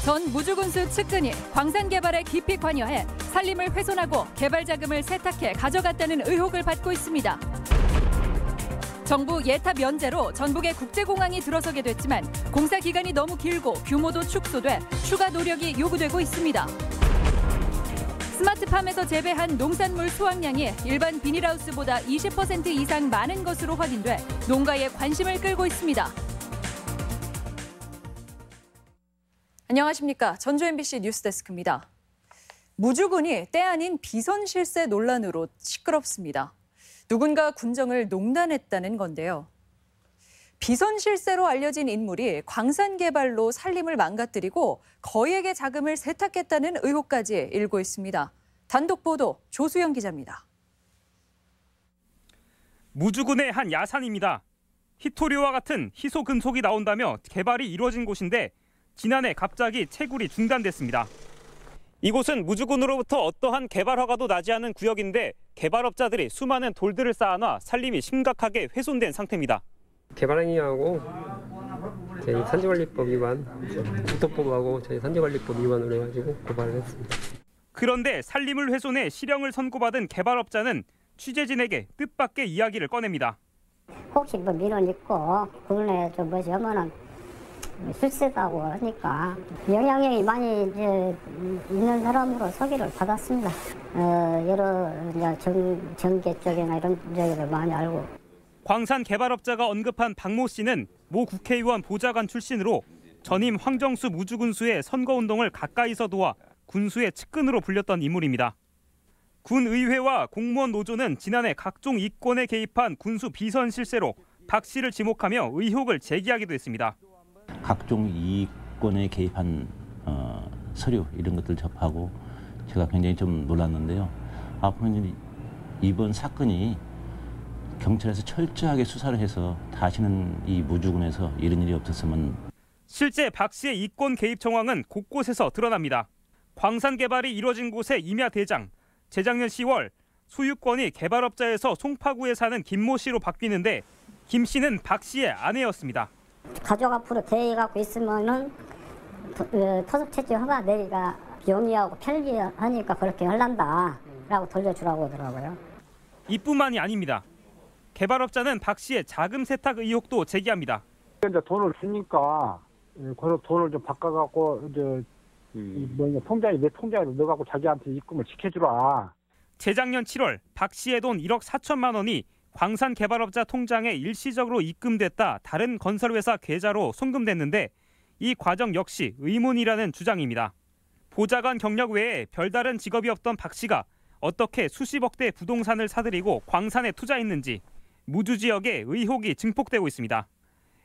전 무주군수 측근이 광산 개발에 깊이 관여해 산림을 훼손하고 개발 자금을 세탁해 가져갔다는 의혹을 받고 있습니다. 정부 예타 면제로 전북의 국제공항이 들어서게 됐지만 공사 기간이 너무 길고 규모도 축소돼 추가 노력이 요구되고 있습니다. 스마트팜에서 재배한 농산물 수확량이 일반 비닐하우스보다 20% 이상 많은 것으로 확인돼 농가의 관심을 끌고 있습니다. 안녕하십니까. 전주 MBC 뉴스데스크입니다. 무주군이 때 아닌 비선 실세 논란으로 시끄럽습니다. 누군가 군정을 농단했다는 건데요. 비선 실세로 알려진 인물이 광산 개발로 산림을 망가뜨리고 거액의 자금을 세탁했다는 의혹까지 일고 있습니다. 단독 보도 조수영 기자입니다. 무주군의 한 야산입니다. 희토류와 같은 희소 금속이 나온다며 개발이 이루어진 곳인데 지난해 갑자기 채굴이 중단됐습니다. 이곳은 무주군으로부터 어떠한 개발 허가도 나지 않은 구역인데 개발업자들이 수많은 돌들을 쌓아놔 산림이 심각하게 훼손된 상태입니다. 개발행위하고 저희 산지관리법 위반, 국토법하고 저희 산지관리법 위반으로 해가지고 고발을 했습니다. 그런데 산림을 훼손해 실형을 선고받은 개발업자는 취재진에게 뜻밖의 이야기를 꺼냅니다. 혹시 뭐 민원 있고 그런에 좀 뭐지 하면은 실세다고 하니까 영향력이 많이 이제 있는 사람으로 소개를 받았습니다. 여러 정계 쪽이나 이런 쪽을 많이 알고. 광산 개발업자가 언급한 박모 씨는 모 국회의원 보좌관 출신으로 전임 황정수 무주군수의 선거운동을 가까이서 도와 군수의 측근으로 불렸던 인물입니다. 군의회와 공무원 노조는 지난해 각종 이권에 개입한 군수 비선 실세로 박 씨를 지목하며 의혹을 제기하기도 했습니다. 각종 이권에 개입한 서류 이런 것들 접하고 제가 굉장히 좀 놀랐는데요. 앞으로는 이번 사건이 경찰에서 철저하게 수사를 해서 다시는 이 무주군에서 이런 일이 없었으면. 실제 박 씨의 이권 개입 정황은 곳곳에서 드러납니다. 광산 개발이 이뤄진 곳의 임야 대장, 재작년 10월 소유권이 개발업자에서 송파구에 사는 김모 씨로 바뀌는데 김 씨는 박 씨의 아내였습니다. 가족 앞으로 대의갖고 있으면은 토속 채취 허가 내리가 용이하고 편리하니까 그렇게 할란다라고 돌려주라고 하더라고요. 이뿐만이 아닙니다. 개발업자는 박 씨의 자금 세탁 의혹도 제기합니다. 이제 돈을 주니까 그 돈을 좀 바꿔갖고 이제 통장에 내 통장에 넣어갖고 자기한테 입금을 시켜주라. 재작년 7월 박 씨의 돈 1억 4천만 원이 광산 개발업자 통장에 일시적으로 입금됐다 다른 건설회사 계좌로 송금됐는데 이 과정 역시 의문이라는 주장입니다. 보좌관 경력 외에 별다른 직업이 없던 박 씨가 어떻게 수십억 대 부동산을 사들이고 광산에 투자했는지 무주 지역에 의혹이 증폭되고 있습니다.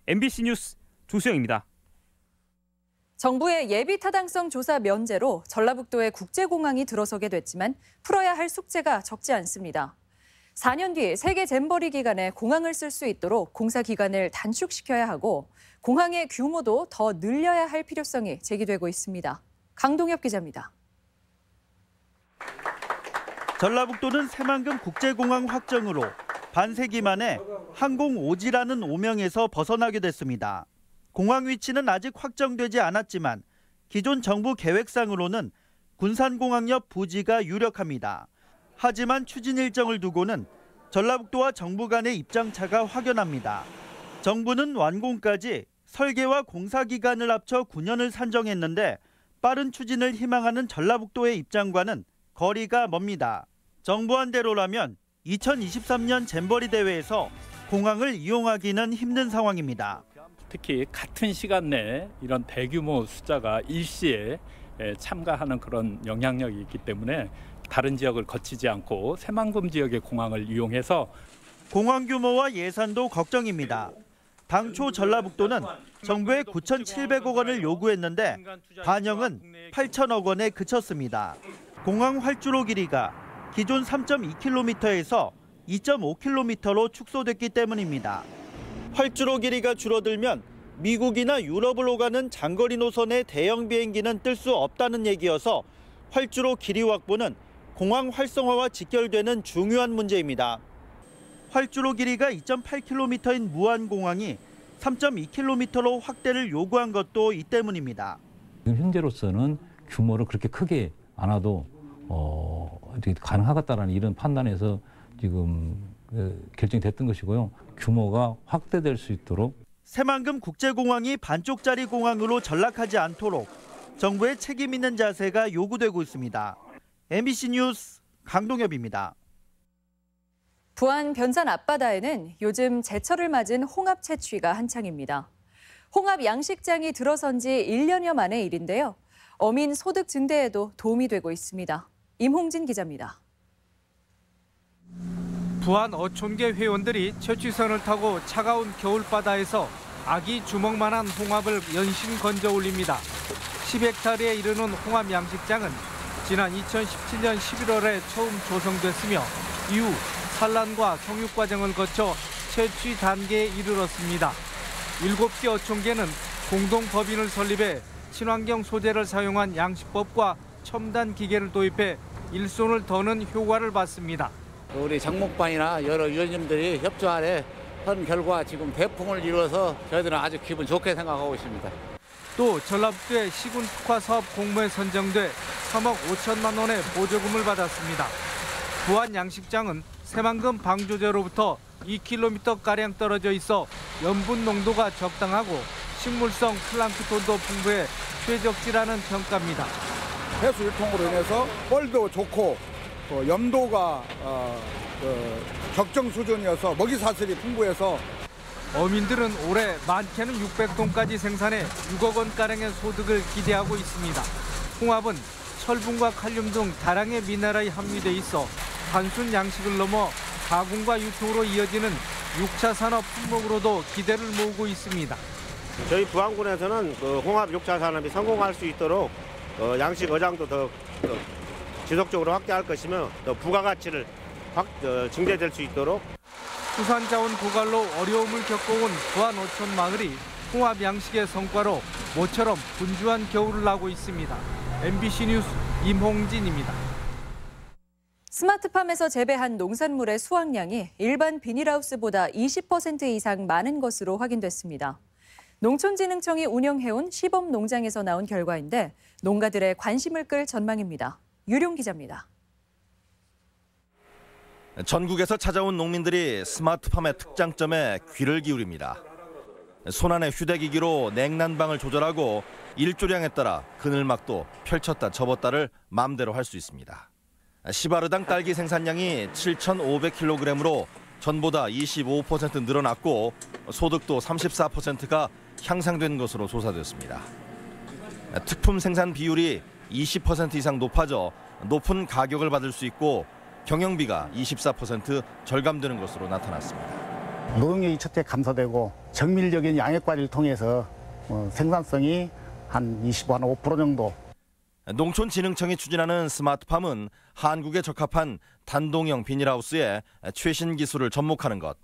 MBC 뉴스 조수영입니다. 정부의 예비 타당성 조사 면제로 전라북도의 국제공항이 들어서게 됐지만 풀어야 할 숙제가 적지 않습니다. 4년 뒤 세계 잼버리 기간에 공항을 쓸 수 있도록 공사 기간을 단축시켜야 하고 공항의 규모도 더 늘려야 할 필요성이 제기되고 있습니다. 강동엽 기자입니다. 전라북도는 새만금 국제공항 확정으로 반세기 만에 항공오지라는 오명에서 벗어나게 됐습니다. 공항 위치는 아직 확정되지 않았지만 기존 정부 계획상으로는 군산공항 옆 부지가 유력합니다. 하지만 추진 일정을 두고는 전라북도와 정부 간의 입장차가 확연합니다. 정부는 완공까지 설계와 공사 기간을 합쳐 9년을 산정했는데 빠른 추진을 희망하는 전라북도의 입장과는 거리가 멉니다. 정부안대로라면 2023년 잼버리 대회에서 공항을 이용하기는 힘든 상황입니다. 특히 같은 시간 내에 이런 대규모 숫자가 일시에 참가하는 그런 영향력이 있기 때문에 다른 지역을 거치지 않고 새만금 지역의 공항을 이용해서 공항 규모와 예산도 걱정입니다. 당초 전라북도는 정부에 9,700억 원을 요구했는데 반영은 8천억 원에 그쳤습니다. 공항 활주로 길이가 기존 3.2km에서 2.5km로 축소됐기 때문입니다. 활주로 길이가 줄어들면 미국이나 유럽을 오가는 장거리 노선의 대형 비행기는 뜰 수 없다는 얘기여서 활주로 길이 확보는 공항 활성화와 직결되는 중요한 문제입니다. 활주로 길이가 2.8km인 무안공항이 3.2km로 확대를 요구한 것도 이 때문입니다. 지금 현재로서는 규모를 그렇게 크게 안 와도 가능하겠다라는 이런 판단에서 지금 결정이 됐던 것이고요. 규모가 확대될 수 있도록 새만금 국제공항이 반쪽짜리 공항으로 전락하지 않도록 정부의 책임 있는 자세가 요구되고 있습니다. MBC 뉴스 강동엽입니다. 부안 변산 앞바다에는 요즘 제철을 맞은 홍합 채취가 한창입니다. 홍합 양식장이 들어선 지 1년여 만의 일인데요. 어민 소득 증대에도 도움이 되고 있습니다. 임홍진 기자입니다. 부안 어촌계 회원들이 채취선을 타고 차가운 겨울바다에서 아기 주먹만한 홍합을 연신 건져 올립니다. 10헥타르에 이르는 홍합 양식장은 지난 2017년 11월에 처음 조성됐으며 이후 산란과 성육 과정을 거쳐 채취 단계에 이르렀습니다. 7개 어촌계는 공동 법인을 설립해 친환경 소재를 사용한 양식법과 첨단 기계를 도입해 일손을 더는 효과를 봤습니다. 우리 장목반이나 여러 위원님들이 협조하에 한 결과 지금 대풍을 이루어서 저희들은 아주 기분 좋게 생각하고 있습니다. 또 전라북도의 시군 특화 사업 공모에 선정돼 3억 5천만 원의 보조금을 받았습니다. 부안 양식장은 새만금 방조제로부터 2km가량 떨어져 있어 염분 농도가 적당하고 식물성 플랑크톤도 풍부해 최적지라는 평가입니다. 해수 유통으로 인해서 뻘도 좋고 염도가 적정 수준이어서 먹이 사슬이 풍부해서 어민들은 올해 많게는 600톤까지 생산해 6억 원가량의 소득을 기대하고 있습니다. 홍합은 철분과 칼륨 등 다량의 미네랄이 함유돼 있어 단순 양식을 넘어 가공과 유통으로 이어지는 6차 산업 품목으로도 기대를 모으고 있습니다. 저희 부안군에서는 홍합 6차 산업이 성공할 수 있도록 양식 어장도 더 지속적으로 확대할 것이며 더 부가가치를 증대될 수 있도록 수산자원 고갈로 어려움을 겪어온 부안 어촌 마을이 홍합 양식의 성과로 모처럼 분주한 겨울을 나고 있습니다. MBC 뉴스 임홍진입니다. 스마트팜에서 재배한 농산물의 수확량이 일반 비닐하우스보다 20% 이상 많은 것으로 확인됐습니다. 농촌진흥청이 운영해온 시범 농장에서 나온 결과인데 농가들의 관심을 끌 전망입니다. 유룡 기자입니다. 전국에서 찾아온 농민들이 스마트팜의 특장점에 귀를 기울입니다. 손안의 휴대기기로 냉난방을 조절하고 일조량에 따라 그늘막도 펼쳤다 접었다를 마음대로 할 수 있습니다. 시바르당 딸기 생산량이 7,500kg으로 전보다 25% 늘어났고 소득도 34%가 향상된 것으로 조사됐습니다. 특품 생산 비율이 20% 이상 높아져 높은 가격을 받을 수 있고 경영비가 24% 절감되는 것으로 나타났습니다. 노동력이 첫째 감소되고 정밀적인 양액 관리를 통해서 생산성이 한 25% 정도. 농촌진흥청이 추진하는 스마트팜은 한국에 적합한 단동형 비닐하우스에 최신 기술을 접목하는 것.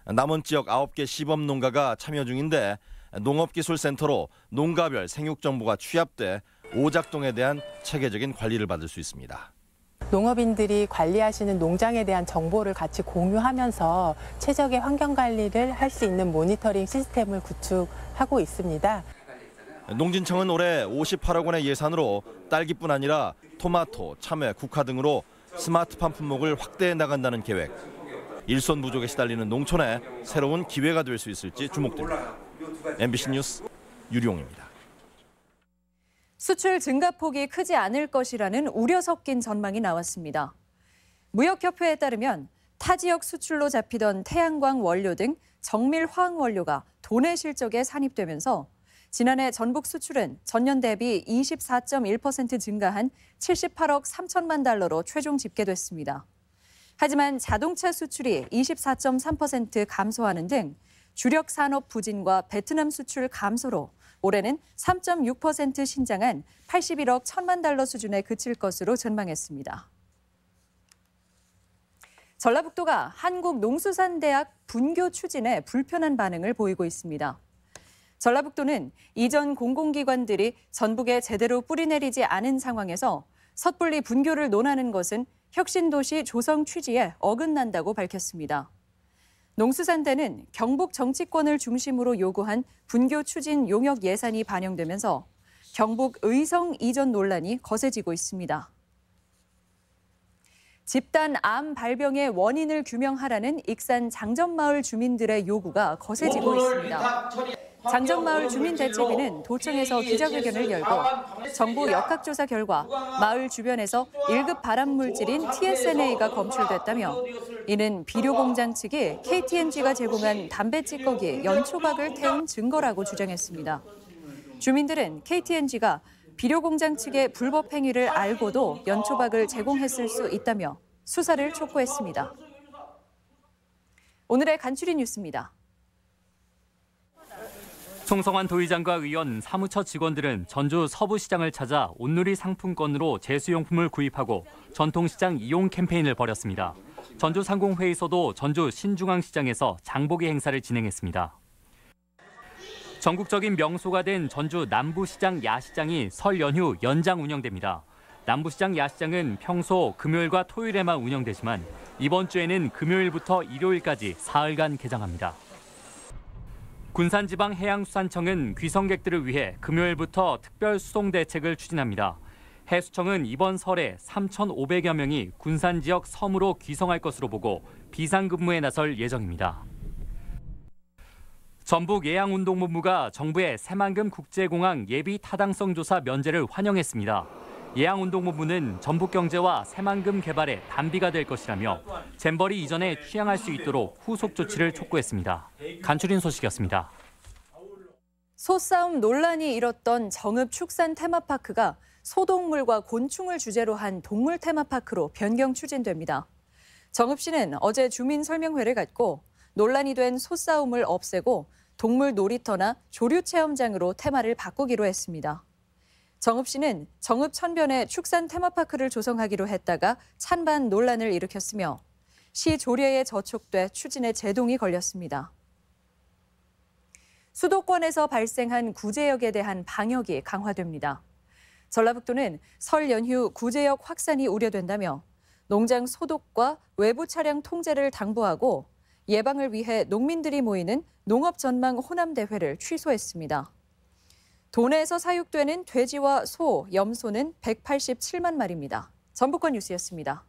남원 지역 9개 시범 농가가 참여 중인데 농업기술센터로 농가별 생육 정보가 취합돼 오작동에 대한 체계적인 관리를 받을 수 있습니다. 농업인들이 관리하시는 농장에 대한 정보를 같이 공유하면서 최적의 환경 관리를 할 수 있는 모니터링 시스템을 구축하고 있습니다. 농진청은 올해 58억 원의 예산으로 딸기뿐 아니라 토마토, 참외, 국화 등으로 스마트팜 품목을 확대해 나간다는 계획. 일손 부족에 시달리는 농촌에 새로운 기회가 될 수 있을지 주목됩니다. MBC 뉴스 유룡입니다. 수출 증가폭이 크지 않을 것이라는 우려 섞인 전망이 나왔습니다. 무역협회에 따르면 타 지역 수출로 잡히던 태양광 원료 등 정밀 화학 원료가 도내 실적에 산입되면서 지난해 전북 수출은 전년 대비 24.1% 증가한 78억 3천만 달러로 최종 집계됐습니다. 하지만 자동차 수출이 24.3% 감소하는 등 주력 산업 부진과 베트남 수출 감소로 올해는 3.6% 신장한 81억 1천만 달러 수준에 그칠 것으로 전망했습니다. 전라북도가 한국농수산대학 분교 추진에 불편한 반응을 보이고 있습니다. 전라북도는 이전 공공기관들이 전북에 제대로 뿌리내리지 않은 상황에서 섣불리 분교를 논하는 것은 혁신도시 조성 취지에 어긋난다고 밝혔습니다. 농수산대는 경북 정치권을 중심으로 요구한 분교 추진 용역 예산이 반영되면서 경북 의성 이전 논란이 거세지고 있습니다. 집단 암 발병의 원인을 규명하라는 익산 장전마을 주민들의 요구가 거세지고 있습니다. 장전마을 주민대책위는 도청에서 기자회견을 열고 정부 역학조사 결과 마을 주변에서 1급 발암물질인 TSNA가 검출됐다며 이는 비료공장 측이 KTNG가 제공한 담배 찌꺼기에 연초박을 태운 증거라고 주장했습니다. 주민들은 KTNG가 비료공장 측의 불법 행위를 알고도 연초박을 제공했을 수 있다며 수사를 촉구했습니다. 오늘의 간추린 뉴스입니다. 송성환 도의장과 의원, 사무처 직원들은 전주 서부시장을 찾아 온누리 상품권으로 제수용품을 구입하고 전통시장 이용 캠페인을 벌였습니다. 전주 상공회의소도 전주 신중앙시장에서 장보기 행사를 진행했습니다. 전국적인 명소가 된 전주 남부시장 야시장이 설 연휴 연장 운영됩니다. 남부시장 야시장은 평소 금요일과 토요일에만 운영되지만 이번 주에는 금요일부터 일요일까지 사흘간 개장합니다. 군산지방해양수산청은 귀성객들을 위해 금요일부터 특별 수송 대책을 추진합니다. 해수청은 이번 설에 3,500여 명이 군산 지역 섬으로 귀성할 것으로 보고 비상근무에 나설 예정입니다. 전북예양운동본부가 정부의 새만금 국제공항 예비 타당성 조사 면제를 환영했습니다. 예양운동본부는 전북경제와 새만금 개발에 단비가 될 것이라며 잼버리 이전에 취항할 수 있도록 후속 조치를 촉구했습니다. 간추린 소식이었습니다. 소싸움 논란이 일었던 정읍 축산 테마파크가 소동물과 곤충을 주제로 한 동물 테마파크로 변경 추진됩니다. 정읍시는 어제 주민 설명회를 갖고 논란이 된 소싸움을 없애고 동물 놀이터나 조류 체험장으로 테마를 바꾸기로 했습니다. 정읍시는 정읍 천변에 축산 테마파크를 조성하기로 했다가 찬반 논란을 일으켰으며 시 조례에 저촉돼 추진에 제동이 걸렸습니다. 수도권에서 발생한 구제역에 대한 방역이 강화됩니다. 전라북도는 설 연휴 구제역 확산이 우려된다며 농장 소독과 외부 차량 통제를 당부하고 예방을 위해 농민들이 모이는 농업전망 호남대회를 취소했습니다. 도내에서 사육되는 돼지와 소, 염소는 187만 마리입니다. 전북권 뉴스였습니다.